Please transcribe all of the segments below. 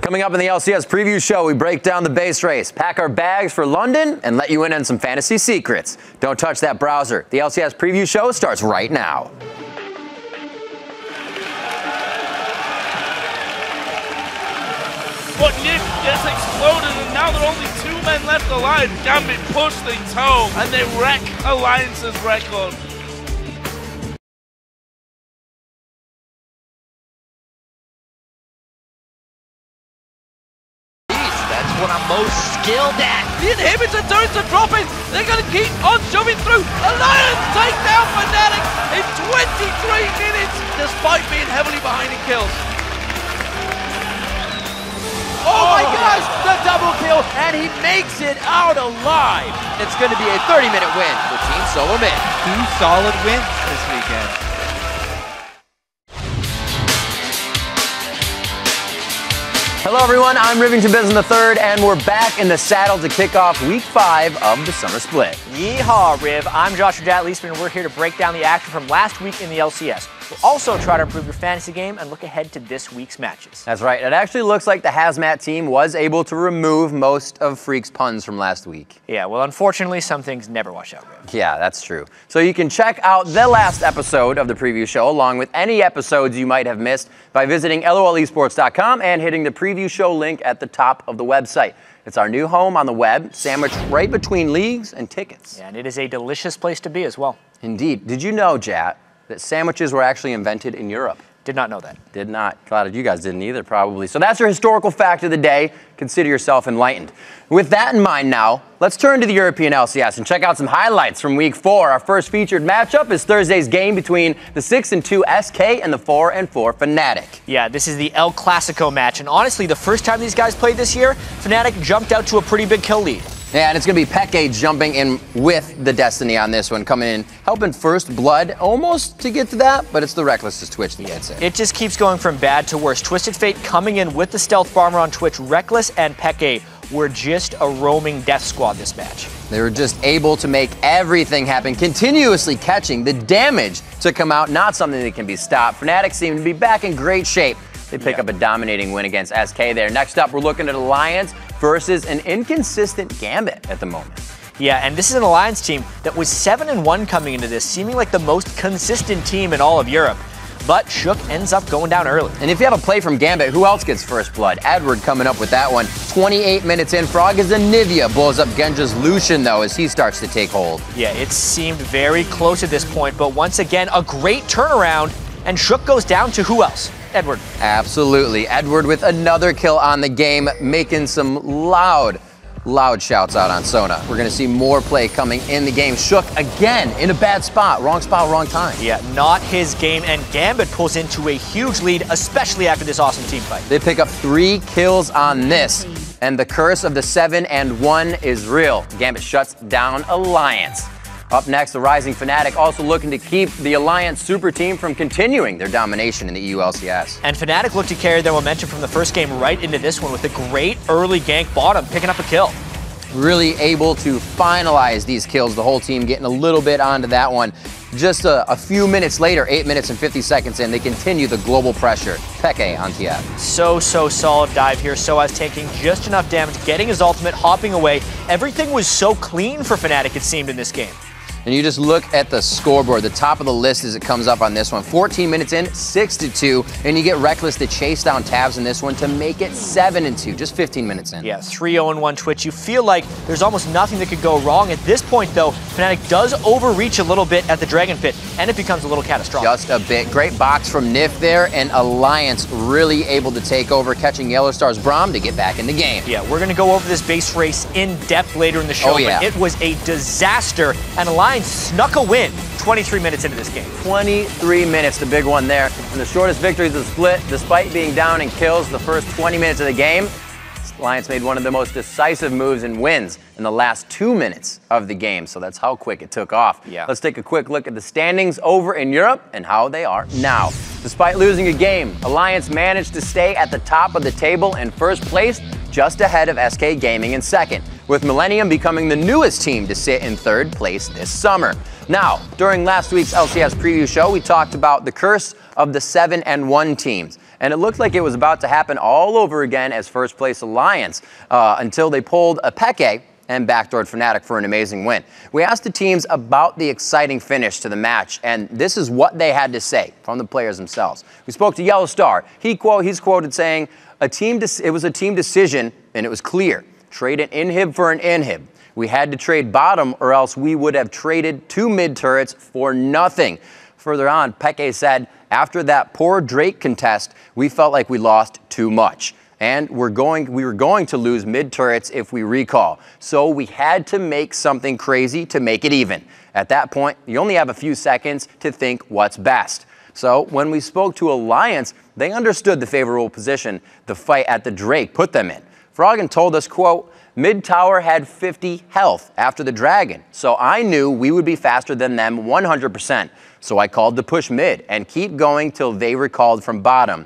Coming up in the LCS preview show, we break down the base race, pack our bags for London, and let you in on some fantasy secrets. Don't touch that browser. The LCS preview show starts right now. But Nip gets exploded, and now there are only 2 men left alive. Gambit push things home, and they wreck Alliance's record. What I'm most skilled at. The inhibitor turrets are dropping. They're going to keep on shoving through. Alliance take down Fnatic in 23 minutes, despite being heavily behind in kills. Oh my gosh, the double kill, and he makes it out alive. It's going to be a 30-minute win for Team Solar Mid. 2 solid wins this weekend. Hello everyone, I'm Rivington Bisson III, and we're back in the saddle to kick off Week 5 of the Summer Split. Yeehaw, Riv. I'm Joshua Leisman, and we're here to break down the action from last week in the LCS. We'll also try to improve your fantasy game and look ahead to this week's matches. That's right. It actually looks like the Hazmat team was able to remove most of Freak's puns from last week. Yeah, well, unfortunately, some things never wash out, Riv. Yeah, that's true. So you can check out the last episode of the preview show, along with any episodes you might have missed, by visiting lolesports.com and hitting the preview show link at the top of the website. It's our new home on the web, sandwiched right between leagues and tickets. Yeah, and it is a delicious place to be as well. Indeed. Did you know, Jat, that sandwiches were actually invented in Europe? Did not know that. Did not. A lot of you guys didn't either, probably. So that's your historical fact of the day. Consider yourself enlightened. With that in mind now, let's turn to the European LCS and check out some highlights from Week 4. Our first featured matchup is Thursday's game between the 6-2 SK and the 4-4 Fnatic. Yeah, this is the El Clasico match, and honestly, the first time these guys played this year, Fnatic jumped out to a pretty big kill lead. Yeah, and it's going to be FLICKR jumping in with the Destiny on this one, coming in, helping First Blood almost to get to that, but it's the Reckless's Twitch that gets it. It just keeps going from bad to worse. Twisted Fate coming in with the Stealth Bomber on Twitch. Reckless and FLICKR were just a roaming death squad this match. They were just able to make everything happen, continuously catching the damage to come out, not something that can be stopped. Fnatic seem to be back in great shape. They pick up a dominating win against SK there. Next up, we're looking at Alliance versus an inconsistent Gambit at the moment. Yeah, and this is an Alliance team that was 7-1 coming into this, seeming like the most consistent team in all of Europe. But Shook ends up going down early. And if you have a play from Gambit, who else gets First Blood? Edward coming up with that one. 28 minutes in, Frog is a Nivea. Blows up Genja's Lucian, though, as he starts to take hold. Yeah, it seemed very close at this point, but once again, a great turnaround, and Shook goes down to who else? Edward. Absolutely. Edward with another kill on the game, making some loud shouts out on Sona. We're going to see more play coming in the game. Shook again in a bad spot, wrong time. Yeah, not his game, and Gambit pulls into a huge lead, especially after this awesome team fight. They pick up 3 kills on this, and the curse of the 7-1 is real. Gambit shuts down Alliance. Up next, the rising Fnatic also looking to keep the Alliance super team from continuing their domination in the EU LCS. And Fnatic look to carry their momentum from the first game right into this one with a great early gank bottom, picking up a kill. Really able to finalize these kills, the whole team getting a little bit onto that one. Just a few minutes later, 8 minutes and 50 seconds in, they continue the global pressure. FLICKR on TF. So solid dive here. Soaz taking just enough damage, getting his ultimate, hopping away. Everything was so clean for Fnatic, it seemed, in this game. And you just look at the scoreboard, the top of the list as it comes up on this one. 14 minutes in, 6-2, and you get Reckless to chase down Tabs in this one to make it 7-2, just 15 minutes in. Yeah, 3-0-1 Twitch. You feel like there's almost nothing that could go wrong. At this point, though, Fnatic does overreach a little bit at the Dragon Pit, and it becomes a little catastrophic. Just a bit. Great box from Nif there, and Alliance really able to take over, catching Yellowstar's Braum to get back in the game. Yeah, we're going to go over this base race in depth later in the show, but it was a disaster, and Alliance snuck a win 23 minutes into this game. 23 minutes, the big one there. And the shortest victories of the split, despite being down in kills the first 20 minutes of the game, Alliance made one of the most decisive moves and wins in the last 2 minutes of the game. So that's how quick it took off. Yeah. Let's take a quick look at the standings over in Europe and how they are now. Despite losing a game, Alliance managed to stay at the top of the table in first place, just ahead of SK Gaming in second, with Millennium becoming the newest team to sit in third place this summer. Now, during last week's LCS preview show, we talked about the curse of the 7-1 teams. and it looked like it was about to happen all over again as first place Alliance until they pulled a FLICKR and backdoored Fnatic for an amazing win. We asked the teams about the exciting finish to the match, and this is what they had to say from the players themselves. We spoke to Yellow Star. He's quoted saying, it was a team decision, and it was clear. Trade an inhib for an inhib. We had to trade bottom, or else we would have traded 2 mid turrets for nothing. Further on, FLICKR said, after that poor Drake contest, we felt like we lost too much. And we were going to lose mid turrets if we recall. So we had to make something crazy to make it even. At that point, you only have a few seconds to think what's best. So when we spoke to Alliance, they understood the favorable position the fight at the Drake put them in. Froggen told us, quote, mid tower had 50 health after the Dragon, so I knew we would be faster than them 100%. So I called to push mid and keep going till they recalled from bottom.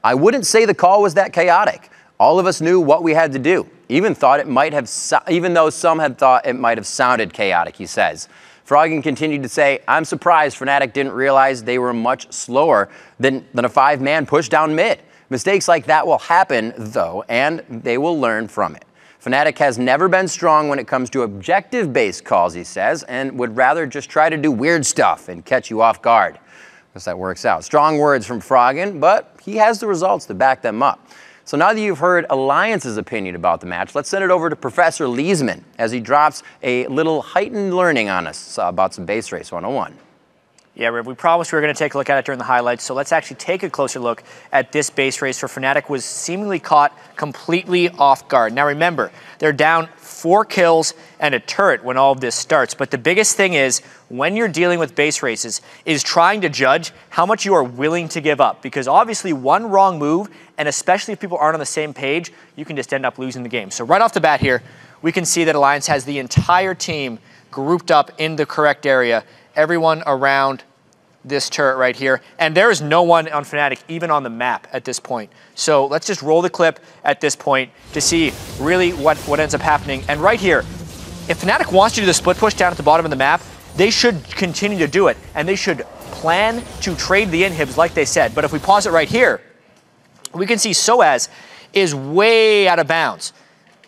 I wouldn't say the call was that chaotic. All of us knew what we had to do, even though some had thought it might have sounded chaotic, he says. Froggen continued to say, I'm surprised Fnatic didn't realize they were much slower than a 5-man push down mid. Mistakes like that will happen, though, and they will learn from it. Fnatic has never been strong when it comes to objective-based calls, he says, and would rather just try to do weird stuff and catch you off guard. Guess that works out. Strong words from Froggen, but he has the results to back them up. So now that you've heard Alliance's opinion about the match, let's send it over to Professor Leesman as he drops a little heightened learning on us about some base race 101. Yeah, Riv, we promised we were going to take a look at it during the highlights, so let's actually take a closer look at this base race where Fnatic was seemingly caught completely off guard. Now remember, they're down 4 kills and a turret when all of this starts, but the biggest thing is, when you're dealing with base races, is trying to judge how much you are willing to give up, because obviously one wrong move, and especially if people aren't on the same page, you can just end up losing the game. So right off the bat here, we can see that Alliance has the entire team grouped up in the correct area, everyone around this turret right here. And there is no one on Fnatic even on the map at this point. So let's just roll the clip at this point to see really what ends up happening. And right here, if Fnatic wants to do the split push down at the bottom of the map, they should continue to do it. And they should plan to trade the inhibs like they said. But if we pause it right here, we can see Soaz is way out of bounds.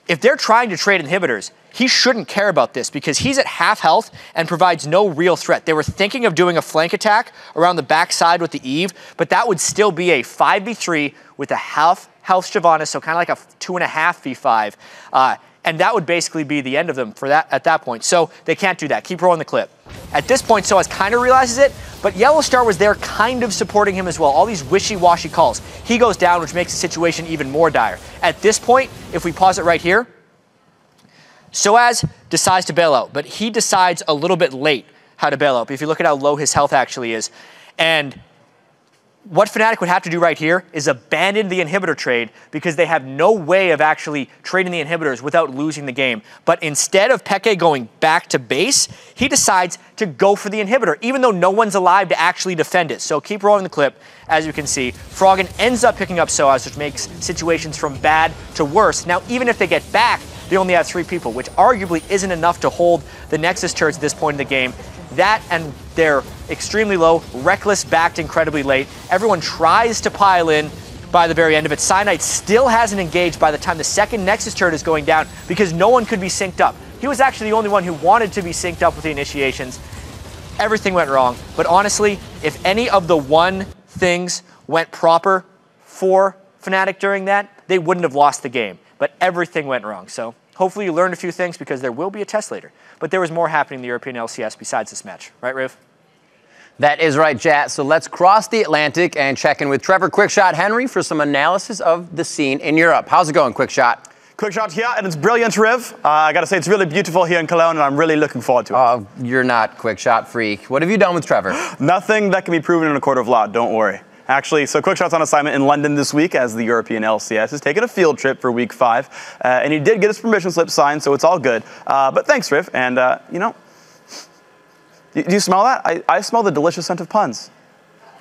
If they're trying to trade inhibitors, he shouldn't care about this because he's at half health and provides no real threat. They were thinking of doing a flank attack around the backside with the Eve, but that would still be a 5v3 with a half health Shyvana, so kind of like a 2.5 v5. And that would basically be the end of them for that at that point. So they can't do that. Keep rolling the clip. At this point, Soaz kind of realizes it, but Yellow Star was there kind of supporting him as well. All these wishy-washy calls. He goes down, which makes the situation even more dire. At this point, if we pause it right here, Soaz decides to bail out, but he decides a little bit late how to bail out. If you look at how low his health actually is. And what Fnatic would have to do right here is abandon the inhibitor trade because they have no way of actually trading the inhibitors without losing the game. But instead of FLICKR going back to base, he decides to go for the inhibitor, even though no one's alive to actually defend it. So keep rolling the clip. As you can see, Froggen ends up picking up Soaz, which makes situations from bad to worse. Now, even if they get back, they only have 3 people, which arguably isn't enough to hold the Nexus turrets at this point in the game. That and they're extremely low. Reckless backed incredibly late. Everyone tries to pile in by the very end of it. Cyanide still hasn't engaged by the time the second Nexus turret is going down because no one could be synced up. He was actually the only one who wanted to be synced up with the initiations. Everything went wrong. But honestly, if any of the one things went proper for Fnatic during that, they wouldn't have lost the game. But everything went wrong. So hopefully you learned a few things because there will be a test later. But there was more happening in the European LCS besides this match. Right, Riv? That is right, Jat. So let's cross the Atlantic and check in with Trevor Quickshot Henry for some analysis of the scene in Europe. How's it going, Quickshot? Quickshot here, and it's brilliant, Riv. I got to say, it's really beautiful here in Cologne, and I'm really looking forward to it. Oh, you're not Quickshot freak. What have you done with Trevor? Nothing that can be proven in a court of law, don't worry. Actually, so Quickshot's on assignment in London this week as the European LCS is taking a field trip for week 5. And he did get his permission slip signed, so it's all good. But thanks, Riv. And, you know, do you smell that? I smell the delicious scent of puns.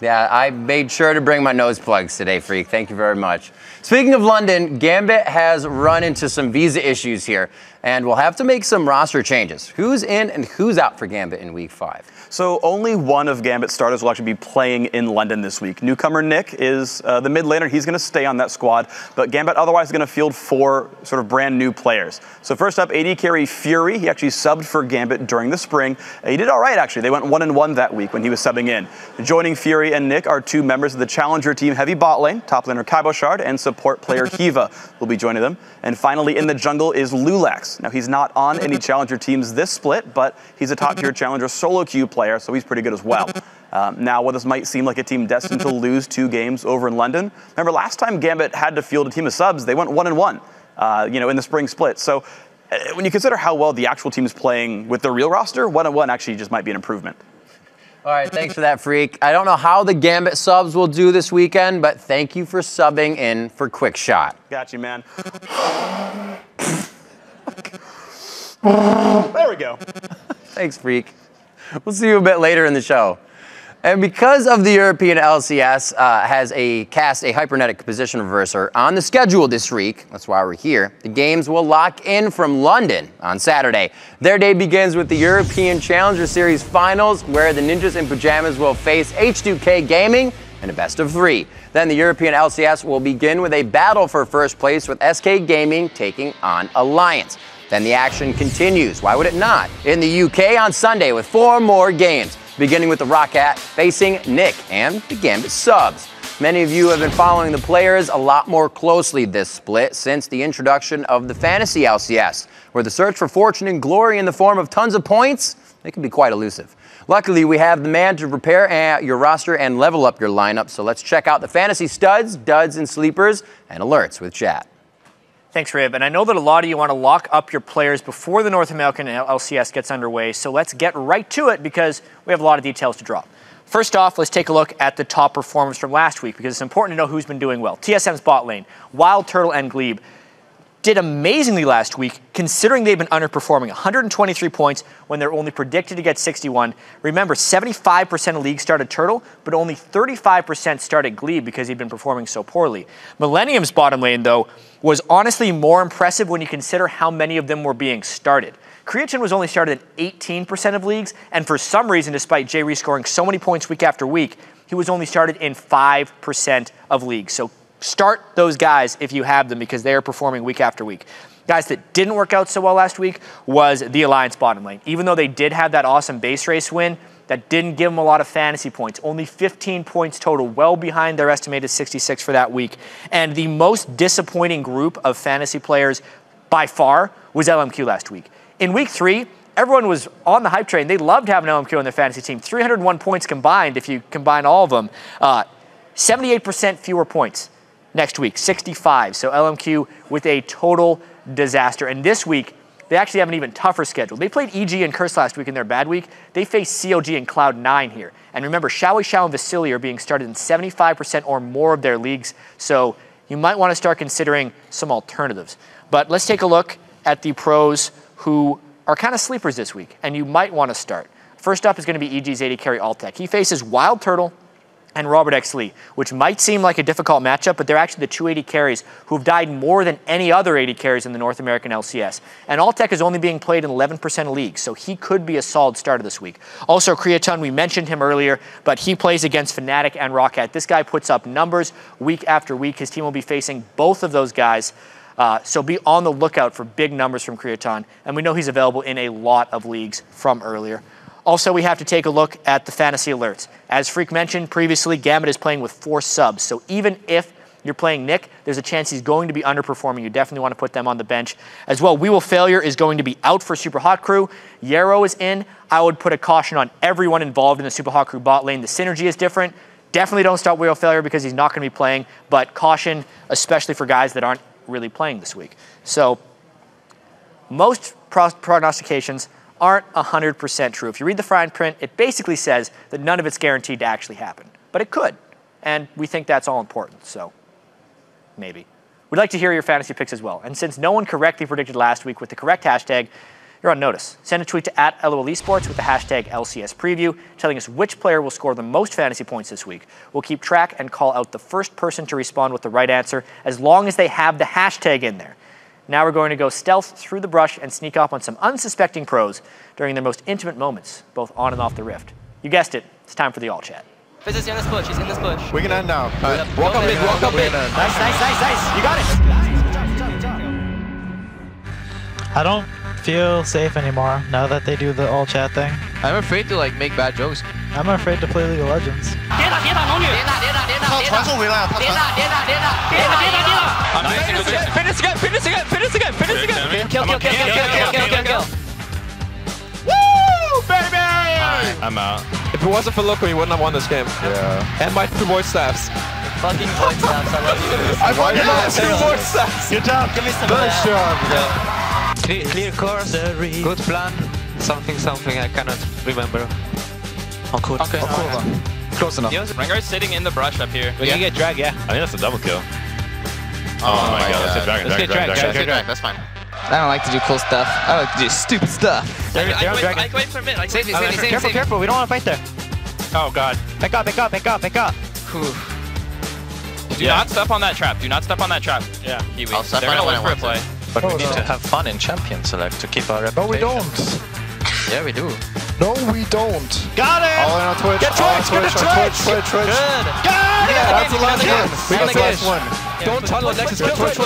Yeah, I made sure to bring my nose plugs today, Freak. Thank you very much. Speaking of London, Gambit has run into some visa issues here, and we'll have to make some roster changes. Who's in and who's out for Gambit in Week 5? So only one of Gambit's starters will actually be playing in London this week. Newcomer Nick is the mid laner. He's going to stay on that squad, but Gambit otherwise is going to field 4 sort of brand new players. So first up, AD carry Fury. He actually subbed for Gambit during the spring. He did all right, actually. They went 1-1 that week when he was subbing in. Joining Fury and Nick are 2 members of the Challenger team Heavy Bot Lane, top laner Kaiboshard, and support player Hiva will be joining them. And finally, in the jungle is Lulax. Now, he's not on any Challenger teams this split, but he's a top-tier Challenger solo queue player, so he's pretty good as well. Now, while this might seem like a team destined to lose 2 games over in London, remember last time Gambit had to field a team of subs, they went 1-1, in the spring split. So when you consider how well the actual team is playing with their real roster, 1-1 actually just might be an improvement. All right, thanks for that, Freak. I don't know how the Gambit subs will do this weekend, but thank you for subbing in for Quickshot. Got you, man. There we go. Thanks, Freak. We'll see you a bit later in the show. And because of the European LCS has cast a Hypernetic position reverser on the schedule this week, that's why we're here, the games will lock in from London on Saturday. Their day begins with the European Challenger Series Finals, where the Ninjas in Pajamas will face H2K Gaming in a best of 3. Then the European LCS will begin with a battle for first place with SK Gaming taking on Alliance. Then the action continues, why would it not, in the UK on Sunday with 4 more games, beginning with the Roccat facing Nick and the Gambit subs. Many of you have been following the players a lot more closely this split since the introduction of the Fantasy LCS, where the search for fortune and glory in the form of tons of points, it can be quite elusive. Luckily, we have the man to prepare your roster and level up your lineup, so let's check out the Fantasy studs, duds, and sleepers, and alerts with chat. Thanks, Rib. And I know that a lot of you want to lock up your players before the North American LCS gets underway, so let's get right to it because we have a lot of details to drop. First off, let's take a look at the top performers from last week because it's important to know who's been doing well. TSM's bot lane, Wild Turtle and Glebe did amazingly last week considering they've been underperforming. 123 points when they're only predicted to get 61. Remember, 75% of leagues started Turtle, but only 35% started Glebe because he'd been performing so poorly. Millennium's bottom lane, though, was honestly more impressive when you consider how many of them were being started. Creatine was only started in 18% of leagues, and for some reason, despite J-Re scoring so many points week after week, he was only started in 5% of leagues. So start those guys if you have them because they are performing week after week. Guys that didn't work out so well last week was the Alliance bottom lane. Even though they did have that awesome base race win, that didn't give them a lot of fantasy points. Only 15 points total, well behind their estimated 66 for that week. And the most disappointing group of fantasy players by far was LMQ last week. In week 3, everyone was on the hype train. They loved having LMQ on their fantasy team. 301 points combined if you combine all of them. 78% fewer points next week, 65. So LMQ with a total disaster. And this week, they actually have an even tougher schedule. They played EG and Curse last week in their bad week. They face CLG and Cloud9 here. And remember, Xiao and Vasily are being started in 75% or more of their leagues. So you might want to start considering some alternatives. But let's take a look at the pros who are kind of sleepers this week, and you might want to start. First up is going to be EG's AD carry Altec. He faces Wild Turtle and Robert X. Lee, which might seem like a difficult matchup, but they're actually the 2 AD carries who have died more than any other AD carries in the North American LCS. And Altec is only being played in 11% of leagues, so he could be a solid starter this week. Also, Creatine, we mentioned him earlier, but he plays against Fnatic and Roccat. This guy puts up numbers week after week. His team will be facing both of those guys. So be on the lookout for big numbers from Creatine. And we know he's available in a lot of leagues from earlier. Also, we have to take a look at the fantasy alerts. As Freak mentioned previously, Gambit is playing with 4 subs. So even if you're playing Nick, there's a chance he's going to be underperforming. You definitely want to put them on the bench. As well, We Will Failure is going to be out for Super Hot Crew. Yarrow is in. I would put a caution on everyone involved in the Super Hot Crew bot lane. The synergy is different. Definitely don't start We Will Failure because he's not going to be playing. But caution, especially for guys that aren't really playing this week. So most prognostications aren't 100% true. If you read the fine print, it basically says that none of it's guaranteed to actually happen. But it could, and we think that's all important, so maybe. We'd like to hear your fantasy picks as well. And since no one correctly predicted last week with the correct hashtag, you're on notice. Send a tweet to @LOL Esports with the hashtag LCS preview, telling us which player will score the most fantasy points this week. We'll keep track and call out the first person to respond with the right answer, as long as they have the hashtag in there. Now we're going to go stealth through the brush and sneak up on some unsuspecting pros during their most intimate moments, both on and off the Rift. You guessed it, it's time for the all chat. Fizz is in this bush, he's in this bush. We can end now. Walk up mid, walk up mid. Nice, nice, nice, nice. You got it. I don't feel safe anymore now that they do the all chat thing. I'm afraid to like make bad jokes. I'm afraid to play League of Legends. Kill. Woo, baby! I'm out. If it wasn't for FLICKR, you wouldn't have won this game. Yeah. And my 2 voice staffs. Fucking voice staffs, I love you. I won your My 2 voice staffs. Good job. Give me some Nice job. Clear course, good plan. Something I cannot remember. Okay. Close enough. Rengar's sitting in the brush up here. We can get drag, yeah. I think that's a double kill. Oh my god. Let's get dragon. That's fine. I don't like to do cool stuff. I like to do stupid stuff. They're on dragon. I wait for mid. Save me. Careful, we don't want to fight there. Oh god. Back up. Do not step on that trap. Yeah. Kiwi. I'll step They're on gonna it when look I for a want play. But we need to have fun in Champion Select to keep our reputation. No, we don't. Yeah, we do. No, we don't. Got it! All in on Twitch. Get Twitch! Twitch. Good! Yeah, that's the last one. We got the last one. Don't tunnel it next to Twitch.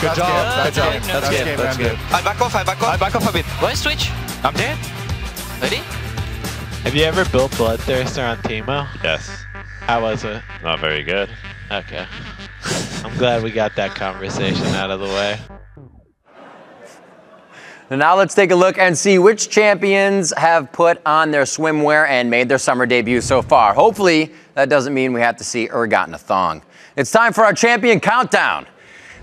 Good job. That's game. I back off a bit. Where's Twitch? I'm dead. Ready? Have you ever built Bloodthirster on Teemo? Yes. How was it? Not very good. Okay. I'm glad we got that conversation out of the way. And now let's take a look and see which champions have put on their swimwear and made their summer debut so far. Hopefully, that doesn't mean we have to see Urgot in a thong. It's time for our champion countdown.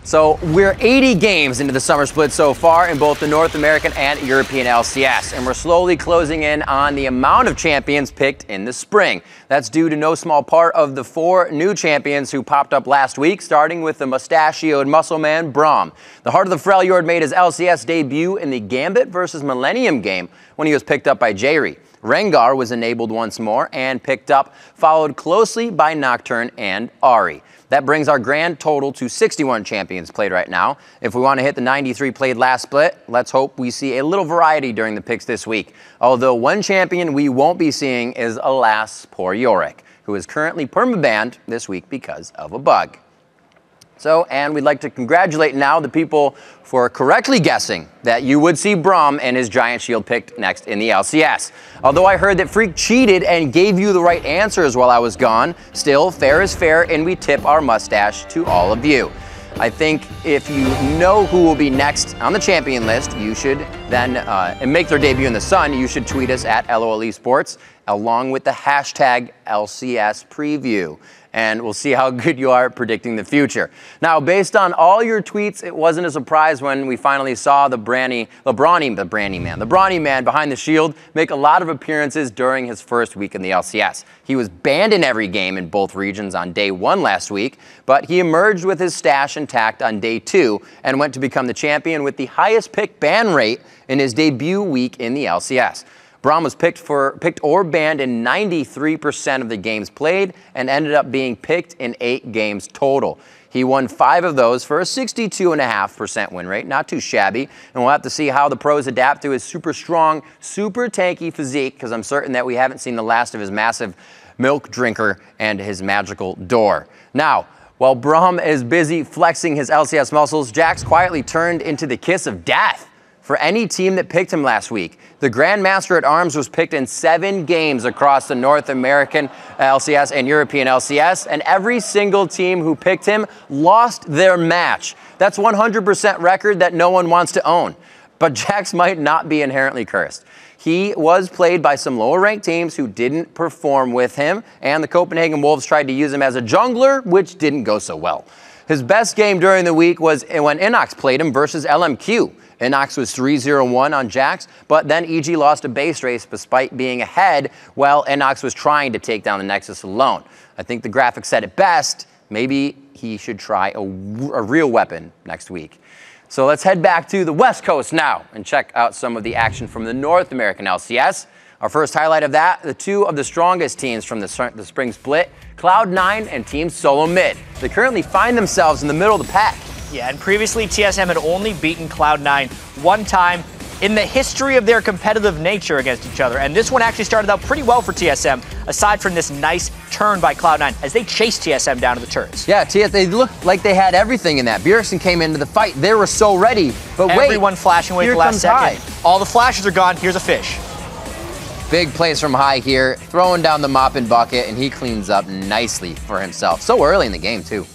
So we're 80 games into the summer split so far in both the North American and European LCS, and we're slowly closing in on the amount of champions picked in the spring. That's due to no small part of the 4 new champions who popped up last week, starting with the mustachioed muscle man, Braum. The Heart of the Freljord made his LCS debut in the Gambit versus Millennium game when he was picked up by Jayri. Rengar was enabled once more and picked up, followed closely by Nocturne and Ahri. That brings our grand total to 61 champions played right now. If we want to hit the 93 played last split, let's hope we see a little variety during the picks this week. Although one champion we won't be seeing is, alas, poor Yorick, who is currently permabanned this week because of a bug. So, and we'd like to congratulate now the people for correctly guessing that you would see Braum and his Giant Shield picked next in the LCS. Although I heard that Freak cheated and gave you the right answers while I was gone, still, fair is fair, and we tip our mustache to all of you. I think if you know who will be next on the champion list, you should then, and make their debut in the sun, you should tweet us at LOL Esports along with the hashtag LCS preview. And we'll see how good you are at predicting the future. Now, based on all your tweets, it wasn't a surprise when we finally saw the brawny man behind the shield make a lot of appearances during his first week in the LCS. He was banned in every game in both regions on day 1 last week, but he emerged with his stash intact on day 2 and went to become the champion with the highest pick ban rate in his debut week in the LCS. Braum was picked or banned in 93% of the games played and ended up being picked in 8 games total. He won 5 of those for a 62.5% win rate, not too shabby, and we'll have to see how the pros adapt to his super strong, super tanky physique, because I'm certain that we haven't seen the last of his massive milk drinker and his magical door. Now, while Braum is busy flexing his LCS muscles, Jax quietly turned into the kiss of death for any team that picked him last week. The Grandmaster at Arms was picked in 7 games across the North American LCS and European LCS, and every single team who picked him lost their match. That's 100% record that no one wants to own. But Jax might not be inherently cursed. He was played by some lower ranked teams who didn't perform with him, and the Copenhagen Wolves tried to use him as a jungler, which didn't go so well. His best game during the week was when Inox played him versus LMQ. Inox was 3-0-1 on Jax, but then EG lost a base race despite being ahead while Inox was trying to take down the Nexus alone. I think the graphic said it best. Maybe he should try a real weapon next week. So let's head back to the West Coast now and check out some of the action from the North American LCS. Our first highlight of that, the two of the strongest teams from the spring split, Cloud9 and Team Solo Mid. They currently find themselves in the middle of the pack. Yeah, and previously TSM had only beaten Cloud9 one time in the history of their competitive nature against each other. And this one actually started out pretty well for TSM, aside from this nice turn by Cloud9 as they chased TSM down to the turrets. Yeah, they looked like they had everything in that. Bjergsen came into the fight. They were so ready. But wait, everyone flashing away for the last second. All the flashes are gone. Here's a fish. Big plays from High here, throwing down the mop and bucket, and he cleans up nicely for himself. So early in the game, too.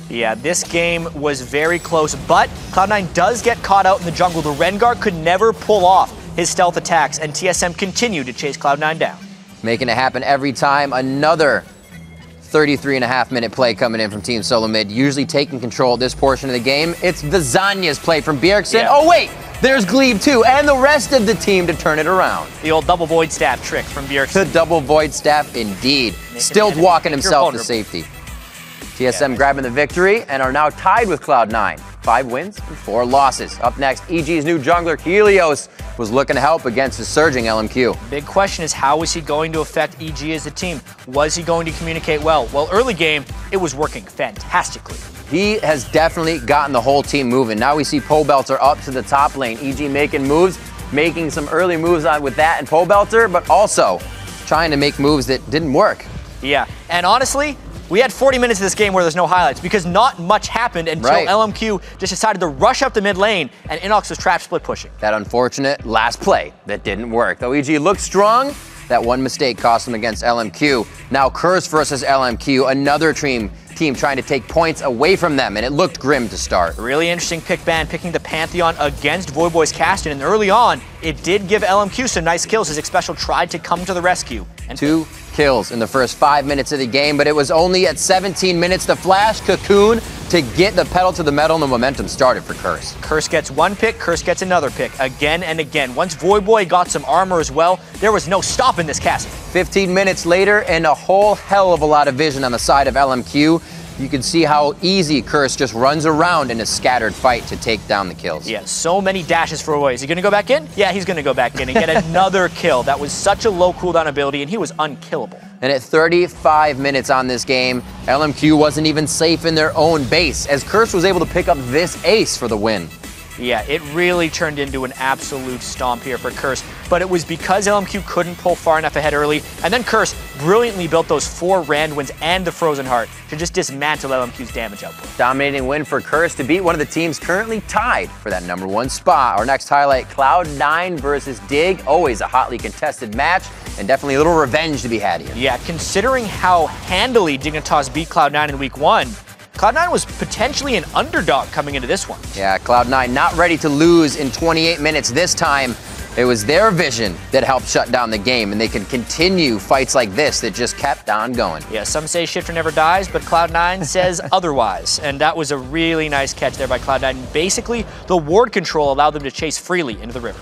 Yeah, this game was very close, but Cloud9 does get caught out in the jungle. The Rengar could never pull off his stealth attacks, and TSM continued to chase Cloud9 down. Making it happen every time. Another 33.5-minute play coming in from Team Solo Mid, usually taking control of this portion of the game. It's Vizanya's play from Bjergsen. Yeah. Oh, wait! There's Glebe, too, and the rest of the team to turn it around. The old double void staff trick from Bjergsen. The double void staff, indeed. Still walking himself to safety. TSM grabbing the victory and are now tied with Cloud9. 5 wins and 4 losses. Up next, EG's new jungler, Helios, was looking to help against the surging LMQ. Big question is, how is he going to affect EG as a team? Was he going to communicate well? Well, early game, it was working fantastically. He has definitely gotten the whole team moving. Now we see Pobelter up to the top lane. EG making moves, making some early moves on with that and Pobelter, but also trying to make moves that didn't work. Yeah, and honestly, we had 40 minutes of this game where there's no highlights because not much happened until LMQ just decided to rush up the mid lane and Inox was trap split pushing. That unfortunate last play that didn't work. Though EG looked strong, that one mistake cost them against LMQ. Now Curse versus LMQ, another team trying to take points away from them, and it looked grim to start. Really interesting pick ban, picking the Pantheon against Voyboy's Caston, and early on, it did give LMQ some nice kills as Xpecial tried to come to the rescue. And 2 kills in the first 5 minutes of the game, but it was only at 17 minutes the flash cocoon to get the pedal to the metal, and the momentum started for Curse. Curse gets one pick, Curse gets another pick, again and again. Once Voyboy got some armor as well, there was no stopping this casting. 15 minutes later, and a whole hell of a lot of vision on the side of LMQ. You can see how easy Curse just runs around in a scattered fight to take down the kills. Yeah, so many dashes for Voyboy. Is he going to go back in? Yeah, he's going to go back in and get another kill. That was such a low cooldown ability, and he was unkillable. And at 35 minutes on this game, LMQ wasn't even safe in their own base, as Curse was able to pick up this ace for the win. Yeah, it really turned into an absolute stomp here for Curse, but it was because LMQ couldn't pull far enough ahead early, and then Curse brilliantly built those 4 Randwinds and the Frozen Heart to just dismantle LMQ's damage output. Dominating win for Curse to beat one of the teams currently tied for that #1 spot. Our next highlight, Cloud9 versus Dig. Always a hotly contested match, and definitely a little revenge to be had here. Yeah, considering how handily Dignitas beat Cloud9 in Week 1, Cloud9 was potentially an underdog coming into this one. Yeah, Cloud9 not ready to lose in 28 minutes this time. It was their vision that helped shut down the game, and they could continue fights like this that just kept on going. Yeah, some say Shifter never dies, but Cloud9 says otherwise. And that was a really nice catch there by Cloud9. Basically, the ward control allowed them to chase freely into the river.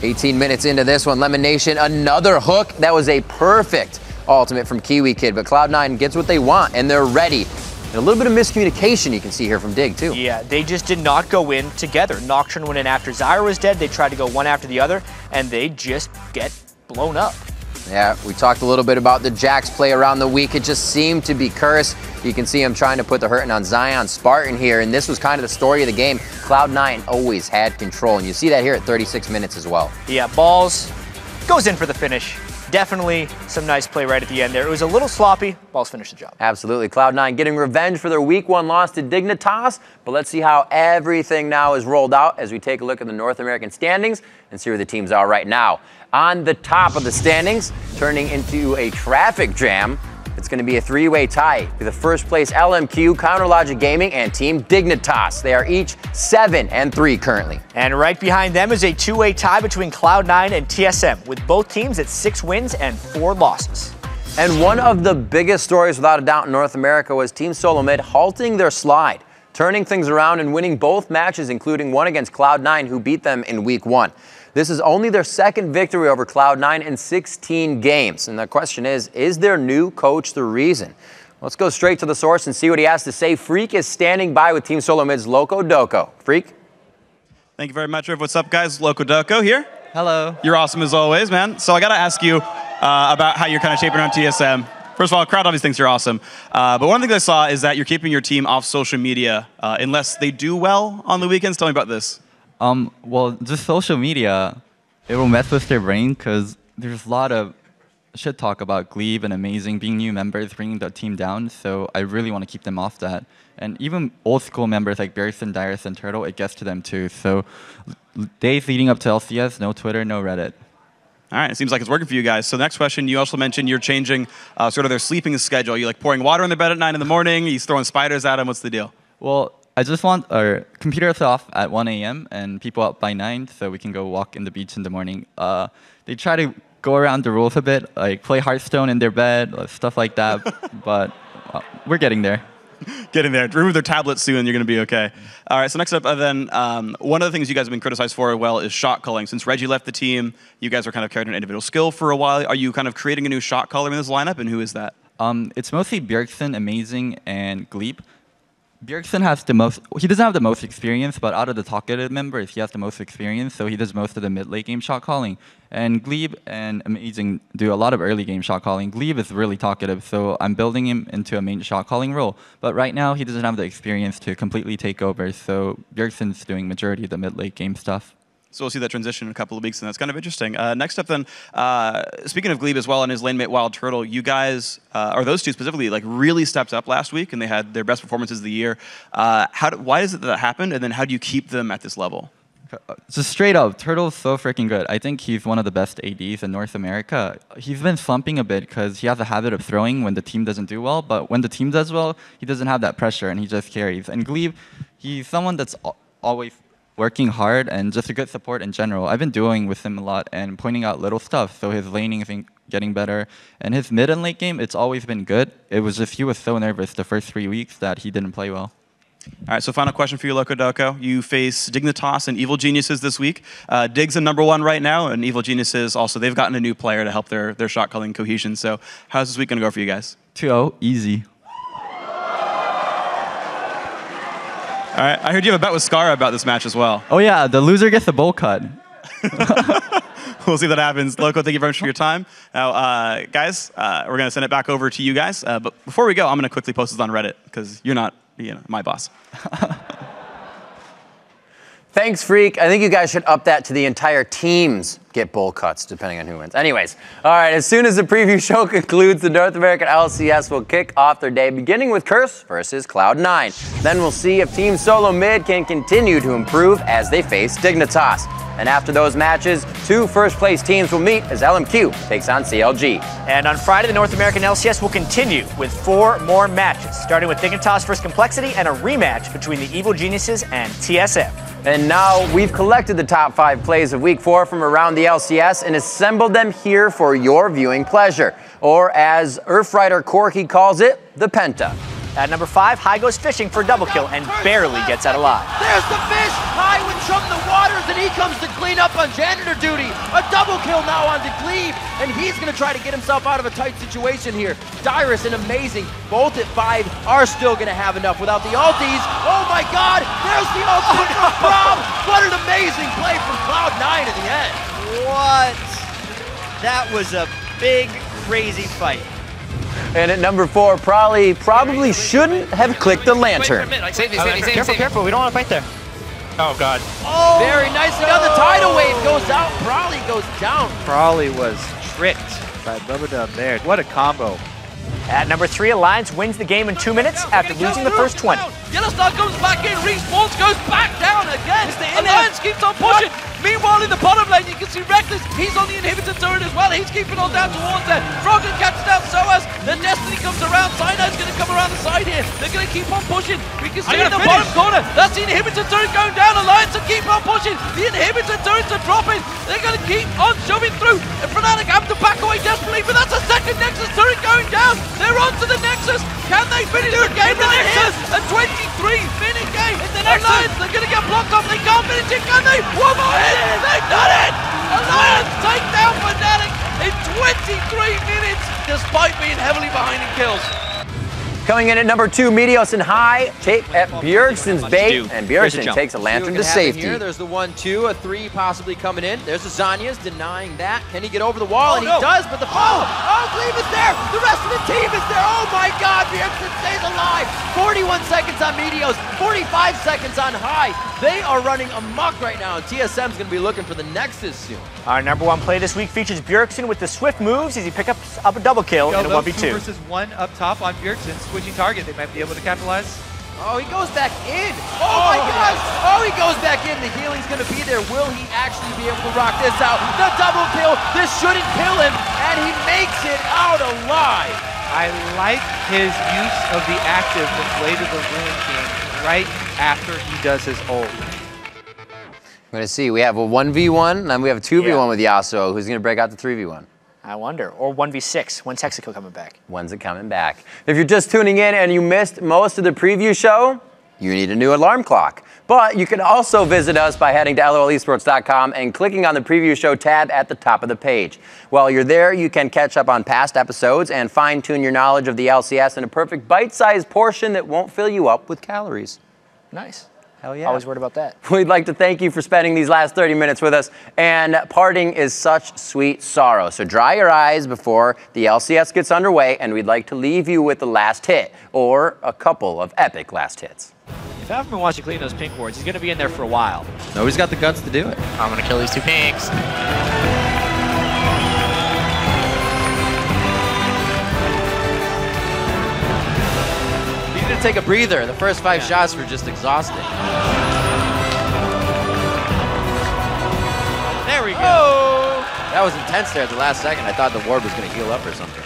18 minutes into this one, Lemon Nation, another hook. That was a perfect ultimate from Kiwi Kid, but Cloud9 gets what they want, and they're ready. And a little bit of miscommunication you can see here from Dig, too. Yeah, they just did not go in together. Nocturne went in after Zyra was dead. They tried to go one after the other, and they just get blown up. Yeah, we talked a little bit about the Jax play around the week. It just seemed to be Curse. You can see him trying to put the hurting on Zion Spartan here, and this was kind of the story of the game. Cloud9 always had control, and you see that here at 36 minutes as well. Yeah, Balls goes in for the finish. Definitely some nice play right at the end there. It was a little sloppy. Balls finished the job. Absolutely. Cloud9 getting revenge for their Week 1 loss to Dignitas. But let's see how everything now is rolled out as we take a look at the North American standings and see where the teams are right now. On the top of the standings, turning into a traffic jam, it's going to be a 3-way tie with the first place LMQ, Counterlogic Gaming, and Team Dignitas. They are each 7-3 currently. And right behind them is a 2-way tie between Cloud9 and TSM, with both teams at 6 wins and 4 losses. And one of the biggest stories without a doubt in North America was Team Solo Mid halting their slide, turning things around and winning both matches, including one against Cloud9, who beat them in Week 1. This is only their second victory over Cloud9 in 16 games. And the question is their new coach the reason? Let's go straight to the source and see what he has to say. Freak is standing by with Team Solo Mid's Loco Doco. Freak? Thank you very much, Riv. What's up, guys? Loco here. Hello. You're awesome as always, man. So I got to ask you about how you're kind of shaping around TSM. First of all, crowd obviously thinks you're awesome. But one thing I saw is that you're keeping your team off social media unless they do well on the weekends. Tell me about this. Well, just social media, it will mess with their brain because there's a lot of shit talk about Glebe and Amazing being new members, bringing the team down. So I really want to keep them off that. And even old school members like Barrison, Dyrus, and Turtle, it gets to them too. So days leading up to LCS, no Twitter, no Reddit. All right, it seems like it's working for you guys. So the next question, you also mentioned you're changing sort of their sleeping schedule. You like pouring water in their bed at 9 in the morning, he's throwing spiders at them. What's the deal? Well, I just want our computers off at 1 a.m. and people up by 9 so we can go walk in the beach in the morning. They try to go around the rules a bit, like play Hearthstone in their bed, stuff like that, but we're getting there. Getting there. Remove their tablets soon, you're going to be okay. All right, so next up, then, one of the things you guys have been criticized for, well, is shot calling. Since Reggie left the team, you guys were kind of carrying an individual skill for a while. Are you kind of creating a new shot caller in this lineup, and who is that? It's mostly Bjergsen, Amazing, and Glebe. Bjergsen has the most, he doesn't have the most experience, but out of the talkative members, he has the most experience, so he does most of the mid-late game shot calling. And Glebe and Amazing do a lot of early game shot calling. Glebe is really talkative, so I'm building him into a main shot calling role. But right now, he doesn't have the experience to completely take over, so Bjergsen's doing majority of the mid-late game stuff. So we'll see that transition in a couple of weeks, and that's kind of interesting. Next up, then, speaking of Glebe as well and his lane mate Wild Turtle, you guys, or those two specifically, like really stepped up last week, and they had their best performances of the year. Why is it that happened, and then how do you keep them at this level? Just straight up, Turtle's so freaking good. I think he's one of the best ADs in North America. He's been slumping a bit because he has a habit of throwing when the team doesn't do well, but when the team does well, he doesn't have that pressure, and he just carries. And Glebe, he's someone that's always working hard and just a good support in general. I've been doing with him a lot and pointing out little stuff, so his laning is getting better. And his mid and late game, it's always been good. It was just he was so nervous the first 3 weeks that he didn't play well. All right, so final question for you, Loco. You face Dignitas and Evil Geniuses this week. Dig's in #1 right now, and Evil Geniuses also, they've gotten a new player to help their shot calling cohesion. So how's this week going to go for you guys? 2-0, easy. All right, I heard you have a bet with Scar about this match as well. Oh yeah, the loser gets the bowl cut. We'll see if that happens. Loco, thank you very much for your time. Now, guys, we're going to send it back over to you guys. But before we go, I'm going to quickly post this on Reddit because you're not my boss. Thanks, Freak. I think you guys should up that to the entire teams get bowl cuts, depending on who wins. Anyways, all right, as soon as the preview show concludes, the North American LCS will kick off their day, beginning with Curse versus Cloud9. Then we'll see if Team Solo Mid can continue to improve as they face Dignitas. And after those matches, 2 first-place teams will meet as LMQ takes on CLG. And on Friday, the North American LCS will continue with 4 more matches, starting with Dignitas vs Complexity and a rematch between the Evil Geniuses and TSM. And now we've collected the top 5 plays of Week 4 from around the LCS and assembled them here for your viewing pleasure. Or as Earthrider Corky calls it, the Penta. At number 5, High goes fishing for a double kill and barely gets out alive. There's the fish! High would chum the waters and he comes to clean up on janitor duty. A double kill now on the Glebe, and he's gonna try to get himself out of a tight situation here. Dyrus and Amazing, both at 5, are still gonna have enough without the ulties. Oh my god, there's the ultimate from Rob! What an amazing play from Cloud9 in the end. What? That was a big, crazy fight. And at number 4, probably shouldn't have clicked the lantern. Careful, we don't want to fight there. Oh god. Oh, very nice. Now the tidal wave goes out. Probably goes down. Probably was tricked by Bubba there. What a combo. At number 3, Alliance wins the game in 2 minutes after losing the first 20. Yellowstar comes back in, respawns, goes back down again. Alliance keeps on pushing. Meanwhile, in the bottom lane, you can see Reckless. He's on the inhibitor turret as well. He's keeping on down towards there. Froggen catches down Soas. The Destiny comes around. Cyanide going to come around the side here. They're going to keep on pushing. We can see in the bottom corner. That's the inhibitor turret going down. Alliance are keep on pushing. The inhibitor turrets are dropping. They're going to keep on shoving through. And Fnatic have to back away desperately, but that's a second Nexus turret going down. They're on to the Nexus. Can they finish the game right here? A 23-minute game. Alliance, they're going to get blocked off. They can't finish it, can they? One more hit. They've done it! Alliance take down Fnatic in 23 minutes, despite being heavily behind in kills. Coming in at number 2, Meteos and High take at Bjergsen's bait, and Bjergsen takes a lantern to safety. Here. There's the 1-2, a 3 possibly coming in. There's the Zanya's denying that. Can he get over the wall? And he does, but the follow. Oh, Gleam is there. The rest of the team is there. Oh my God, Bjergsen stays alive. 41 seconds on Meteos, 45 seconds on High. They are running amok right now, and TSM's going to be looking for the Nexus soon. Our number 1 play this week features Bjergsen with the swift moves as he picks up a double kill in a 1v2. 2 versus 1 up top on Bjergsen, switching target. They might be able to capitalize. Oh, he goes back in. Oh my gosh. Oh, he goes back in. The healing's going to be there. Will he actually be able to rock this out? The double kill. This shouldn't kill him, and he makes it out alive. I like his use of the active with Blade of the Ruin King right after he does his ult. I'm going to see. We have a 1v1, and then we have a 2v1 with Yasuo. Who's going to break out the 3v1? I wonder. Or 1v6. When's Hexico coming back? When's it coming back? If you're just tuning in and you missed most of the preview show, you need a new alarm clock. But you can also visit us by heading to lolesports.com and clicking on the preview show tab at the top of the page. While you're there, you can catch up on past episodes and fine-tune your knowledge of the LCS in a perfect bite-sized portion that won't fill you up with calories. Nice. Hell yeah. Always worried about that. We'd like to thank you for spending these last 30 minutes with us, and parting is such sweet sorrow. So dry your eyes before the LCS gets underway, and we'd like to leave you with the last hit, or a couple of epic last hits. If Afterman wants to clean those pink wards, he's going to be in there for a while. No, he's got the guts to do it. I'm going to kill these 2 pinks. To take a breather. The first 5 shots were just exhausting. There we go. Oh! That was intense there at the last second. I thought the ward was going to heal up or something.